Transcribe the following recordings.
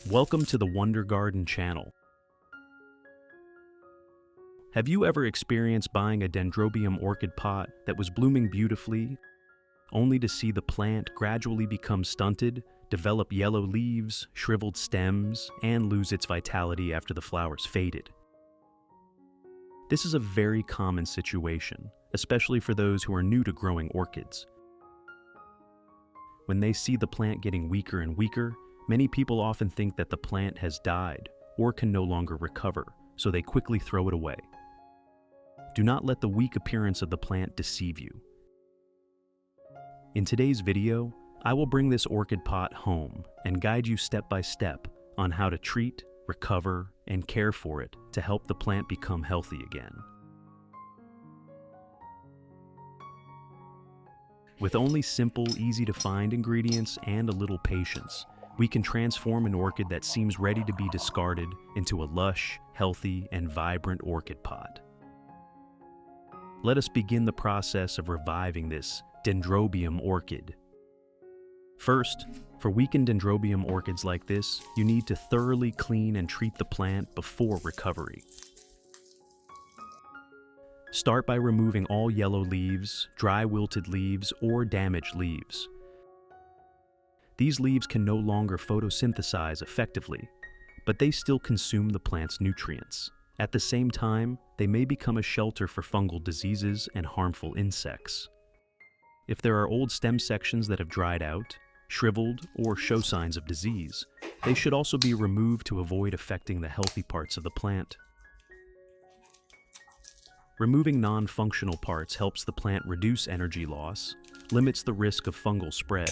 Welcome to the Wonder Garden channel. Have you ever experienced buying a Dendrobium orchid pot that was blooming beautifully, only to see the plant gradually become stunted, develop yellow leaves, shriveled stems, and lose its vitality after the flowers faded? This is a very common situation, especially for those who are new to growing orchids. When they see the plant getting weaker and weaker, many people often think that the plant has died or can no longer recover, so they quickly throw it away. Do not let the weak appearance of the plant deceive you. In today's video, I will bring this orchid pot home and guide you step by step on how to treat, recover, and care for it to help the plant become healthy again. With only simple, easy-to-find ingredients and a little patience, we can transform an orchid that seems ready to be discarded into a lush, healthy, and vibrant orchid pot. Let us begin the process of reviving this Dendrobium orchid. First, for weakened Dendrobium orchids like this, you need to thoroughly clean and treat the plant before recovery. Start by removing all yellow leaves, dry wilted leaves, or damaged leaves. These leaves can no longer photosynthesize effectively, but they still consume the plant's nutrients. At the same time, they may become a shelter for fungal diseases and harmful insects. If there are old stem sections that have dried out, shriveled, or show signs of disease, they should also be removed to avoid affecting the healthy parts of the plant. Removing non-functional parts helps the plant reduce energy loss, limits the risk of fungal spread,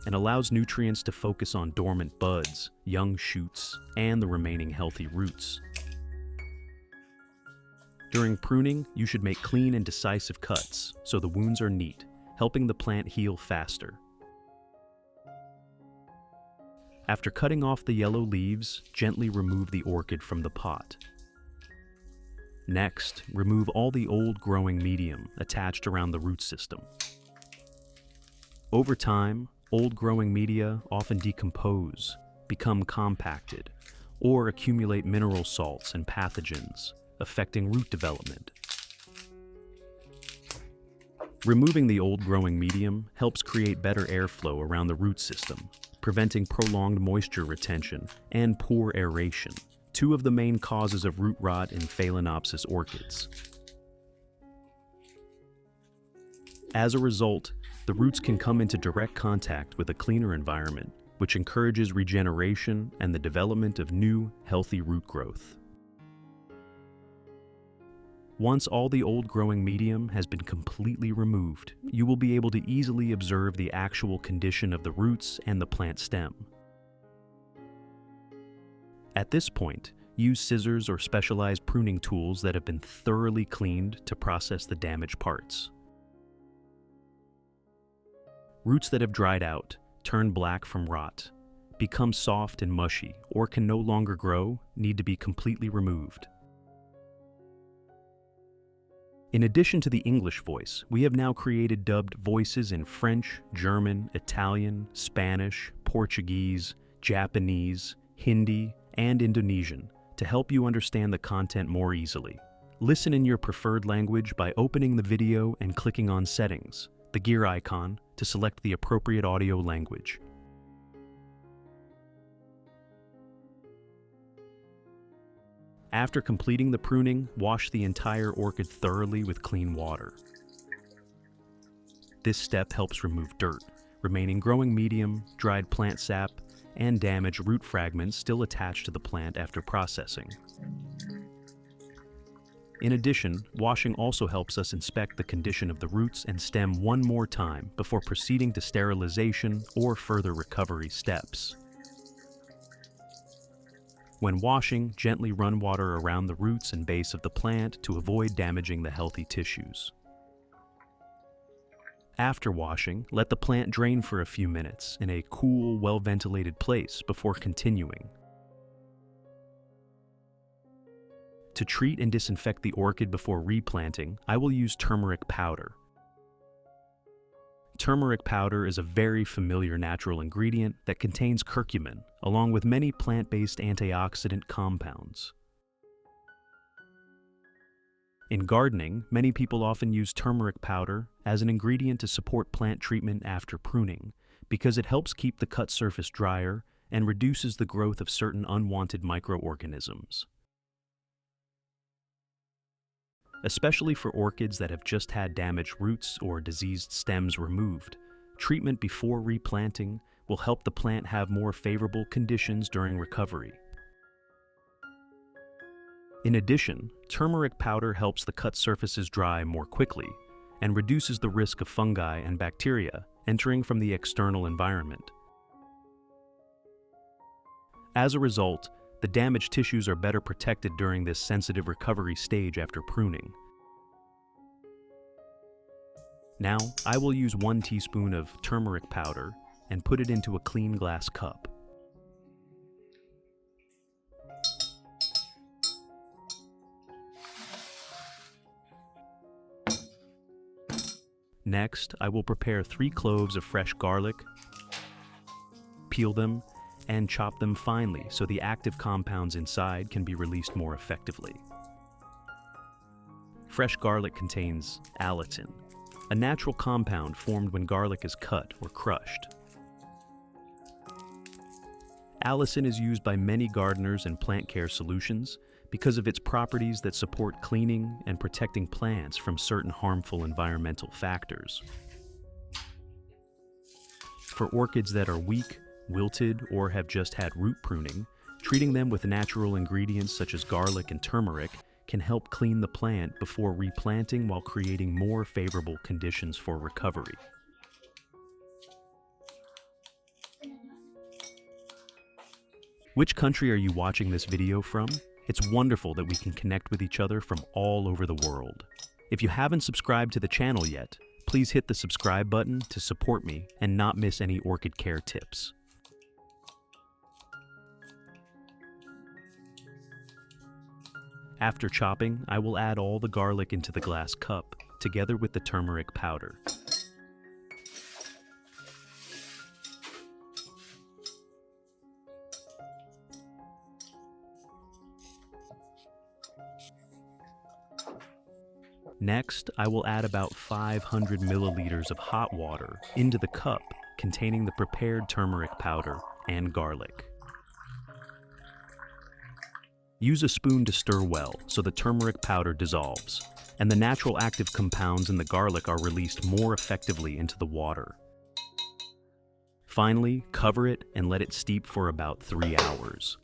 and allows nutrients to focus on dormant buds, young shoots, and the remaining healthy roots. During pruning, you should make clean and decisive cuts so the wounds are neat, helping the plant heal faster. After cutting off the yellow leaves, gently remove the orchid from the pot. Next, remove all the old growing medium attached around the root system. Over time, old growing media often decompose, become compacted, or accumulate mineral salts and pathogens, affecting root development. Removing the old growing medium helps create better airflow around the root system, preventing prolonged moisture retention and poor aeration, two of the main causes of root rot in Phalaenopsis orchids. As a result, the roots can come into direct contact with a cleaner environment, which encourages regeneration and the development of new, healthy root growth. Once all the old growing medium has been completely removed, you will be able to easily observe the actual condition of the roots and the plant stem. At this point, use scissors or specialized pruning tools that have been thoroughly cleaned to process the damaged parts. Roots that have dried out, turn black from rot, become soft and mushy, or can no longer grow, need to be completely removed. In addition to the English voice, we have now created dubbed voices in French, German, Italian, Spanish, Portuguese, Japanese, Hindi, and Indonesian to help you understand the content more easily. Listen in your preferred language by opening the video and clicking on Settings, the gear icon, to select the appropriate audio language. After completing the pruning, wash the entire orchid thoroughly with clean water. This step helps remove dirt, remaining growing medium, dried plant sap, and damaged root fragments still attached to the plant after processing. In addition, washing also helps us inspect the condition of the roots and stem one more time before proceeding to sterilization or further recovery steps. When washing, gently run water around the roots and base of the plant to avoid damaging the healthy tissues. After washing, let the plant drain for a few minutes in a cool, well-ventilated place before continuing. To treat and disinfect the orchid before replanting, I will use turmeric powder. Turmeric powder is a very familiar natural ingredient that contains curcumin, along with many plant-based antioxidant compounds. In gardening, many people often use turmeric powder as an ingredient to support plant treatment after pruning, because it helps keep the cut surface drier and reduces the growth of certain unwanted microorganisms. Especially for orchids that have just had damaged roots or diseased stems removed, treatment before replanting will help the plant have more favorable conditions during recovery. In addition, turmeric powder helps the cut surfaces dry more quickly and reduces the risk of fungi and bacteria entering from the external environment. As a result, the damaged tissues are better protected during this sensitive recovery stage after pruning. Now, I will use 1 teaspoon of turmeric powder and put it into a clean glass cup. Next, I will prepare 3 cloves of fresh garlic, peel them, and chop them finely so the active compounds inside can be released more effectively. Fresh garlic contains allicin, a natural compound formed when garlic is cut or crushed. Allicin is used by many gardeners and plant care solutions because of its properties that support cleaning and protecting plants from certain harmful environmental factors. For orchids that are weak, wilted, or have just had root pruning, treating them with natural ingredients such as garlic and turmeric can help clean the plant before replanting while creating more favorable conditions for recovery. Which country are you watching this video from? It's wonderful that we can connect with each other from all over the world. If you haven't subscribed to the channel yet, please hit the subscribe button to support me and not miss any orchid care tips. After chopping, I will add all the garlic into the glass cup, together with the turmeric powder. Next, I will add about 500 milliliters of hot water into the cup containing the prepared turmeric powder and garlic. Use a spoon to stir well so the turmeric powder dissolves, and the natural active compounds in the garlic are released more effectively into the water. Finally, cover it and let it steep for about 3 hours.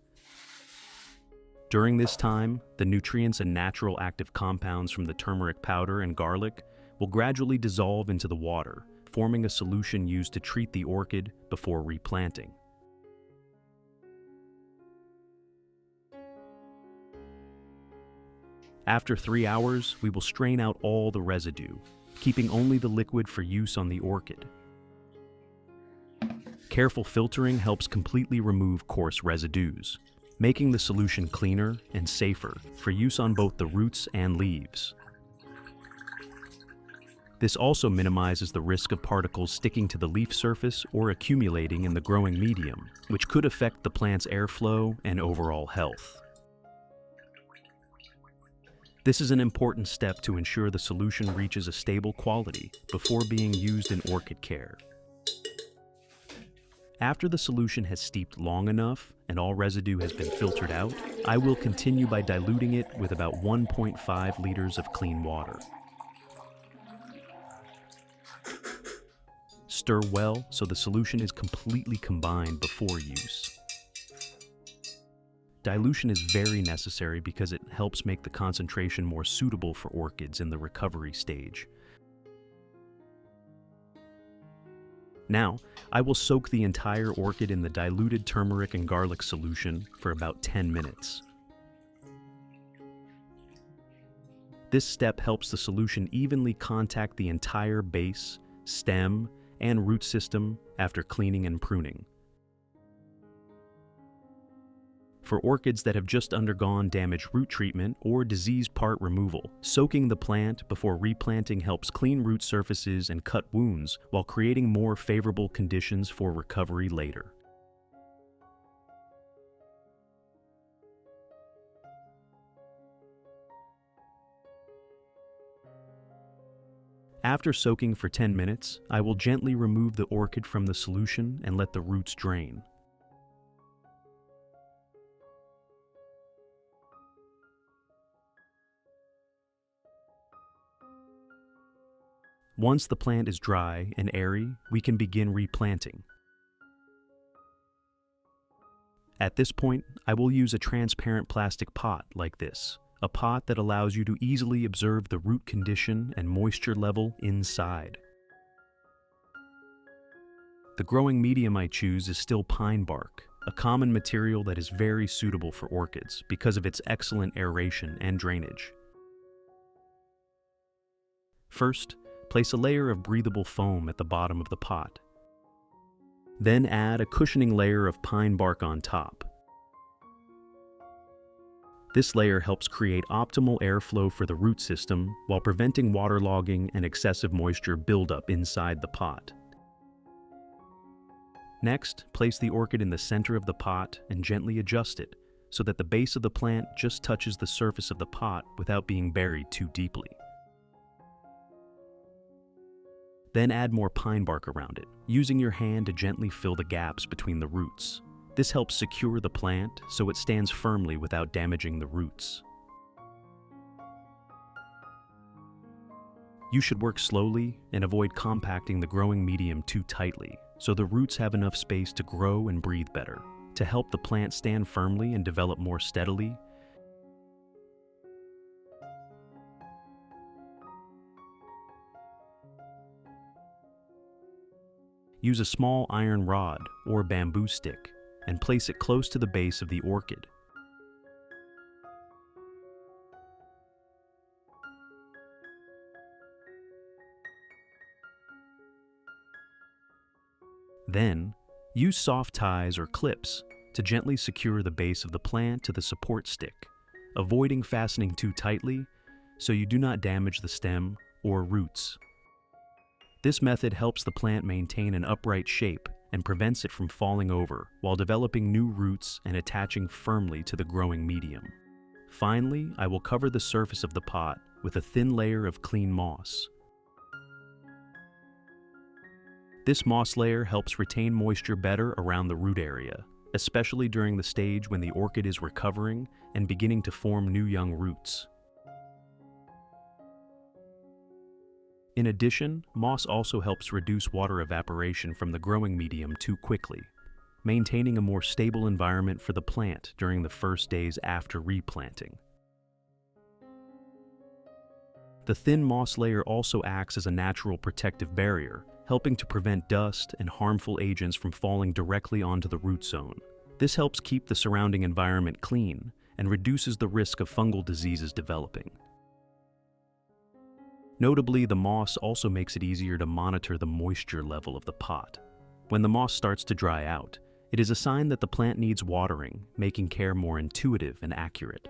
During this time, the nutrients and natural active compounds from the turmeric powder and garlic will gradually dissolve into the water, forming a solution used to treat the orchid before replanting. After 3 hours, we will strain out all the residue, keeping only the liquid for use on the orchid. Careful filtering helps completely remove coarse residues, making the solution cleaner and safer for use on both the roots and leaves. This also minimizes the risk of particles sticking to the leaf surface or accumulating in the growing medium, which could affect the plant's airflow and overall health. This is an important step to ensure the solution reaches a stable quality before being used in orchid care. After the solution has steeped long enough and all residue has been filtered out, I will continue by diluting it with about 1.5 liters of clean water. Stir well so the solution is completely combined before use. Dilution is very necessary because it helps make the concentration more suitable for orchids in the recovery stage. Now, I will soak the entire orchid in the diluted turmeric and garlic solution for about 10 minutes. This step helps the solution evenly contact the entire base, stem, and root system after cleaning and pruning. For orchids that have just undergone damaged root treatment or disease part removal, soaking the plant before replanting helps clean root surfaces and cut wounds while creating more favorable conditions for recovery later. After soaking for 10 minutes, I will gently remove the orchid from the solution and let the roots drain. Once the plant is dry and airy, we can begin replanting. At this point, I will use a transparent plastic pot like this. A pot that allows you to easily observe the root condition and moisture level inside. The growing medium I choose is still pine bark, a common material that is very suitable for orchids because of its excellent aeration and drainage. First, place a layer of breathable foam at the bottom of the pot. Then add a cushioning layer of pine bark on top. This layer helps create optimal airflow for the root system while preventing waterlogging and excessive moisture buildup inside the pot. Next, place the orchid in the center of the pot and gently adjust it so that the base of the plant just touches the surface of the pot without being buried too deeply. Then add more pine bark around it, using your hand to gently fill the gaps between the roots. This helps secure the plant so it stands firmly without damaging the roots. You should work slowly and avoid compacting the growing medium too tightly so the roots have enough space to grow and breathe better. To help the plant stand firmly and develop more steadily, use a small iron rod or bamboo stick and place it close to the base of the orchid. Then, use soft ties or clips to gently secure the base of the plant to the support stick, avoiding fastening too tightly so you do not damage the stem or roots. This method helps the plant maintain an upright shape and prevents it from falling over while developing new roots and attaching firmly to the growing medium. Finally, I will cover the surface of the pot with a thin layer of clean moss. This moss layer helps retain moisture better around the root area, especially during the stage when the orchid is recovering and beginning to form new young roots. In addition, moss also helps reduce water evaporation from the growing medium too quickly, maintaining a more stable environment for the plant during the first days after replanting. The thin moss layer also acts as a natural protective barrier, helping to prevent dust and harmful agents from falling directly onto the root zone. This helps keep the surrounding environment clean and reduces the risk of fungal diseases developing. Notably, the moss also makes it easier to monitor the moisture level of the pot. When the moss starts to dry out, it is a sign that the plant needs watering, making care more intuitive and accurate.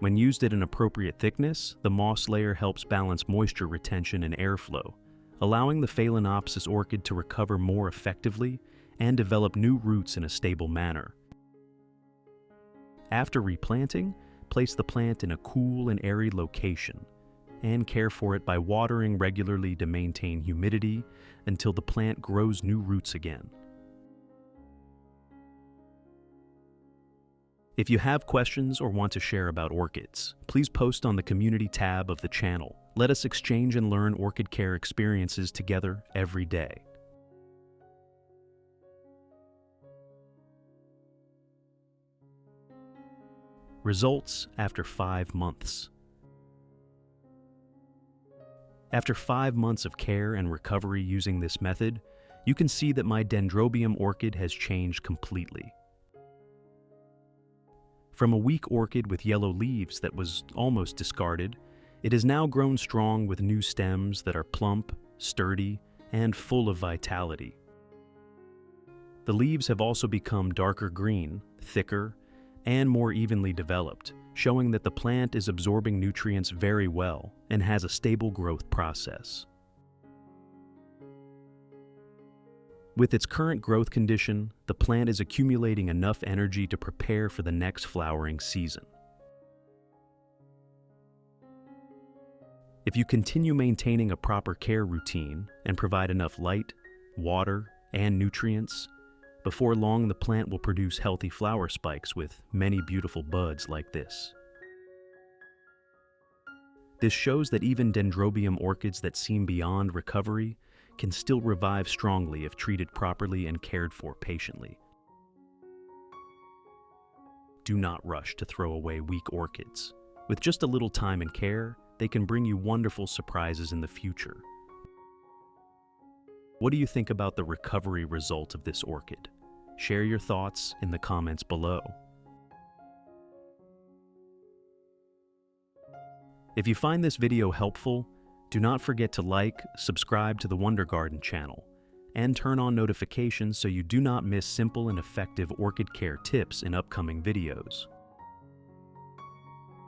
When used at an appropriate thickness, the moss layer helps balance moisture retention and airflow, allowing the Phalaenopsis orchid to recover more effectively and develop new roots in a stable manner. After replanting, place the plant in a cool and airy location, and care for it by watering regularly to maintain humidity until the plant grows new roots again. If you have questions or want to share about orchids, please post on the community tab of the channel. Let us exchange and learn orchid care experiences together every day. Results after 5 months. After 5 months of care and recovery using this method, you can see that my Dendrobium orchid has changed completely. From a weak orchid with yellow leaves that was almost discarded, it has now grown strong with new stems that are plump, sturdy, and full of vitality. The leaves have also become darker green, thicker, and more evenly developed, showing that the plant is absorbing nutrients very well and has a stable growth process. With its current growth condition, the plant is accumulating enough energy to prepare for the next flowering season. If you continue maintaining a proper care routine and provide enough light, water, and nutrients, before long the plant will produce healthy flower spikes with many beautiful buds like this. This shows that even Dendrobium orchids that seem beyond recovery can still revive strongly if treated properly and cared for patiently. Do not rush to throw away weak orchids. With just a little time and care, they can bring you wonderful surprises in the future. What do you think about the recovery result of this orchid? Share your thoughts in the comments below. If you find this video helpful, do not forget to like, subscribe to the Wonder Garden channel, and turn on notifications so you do not miss simple and effective orchid care tips in upcoming videos.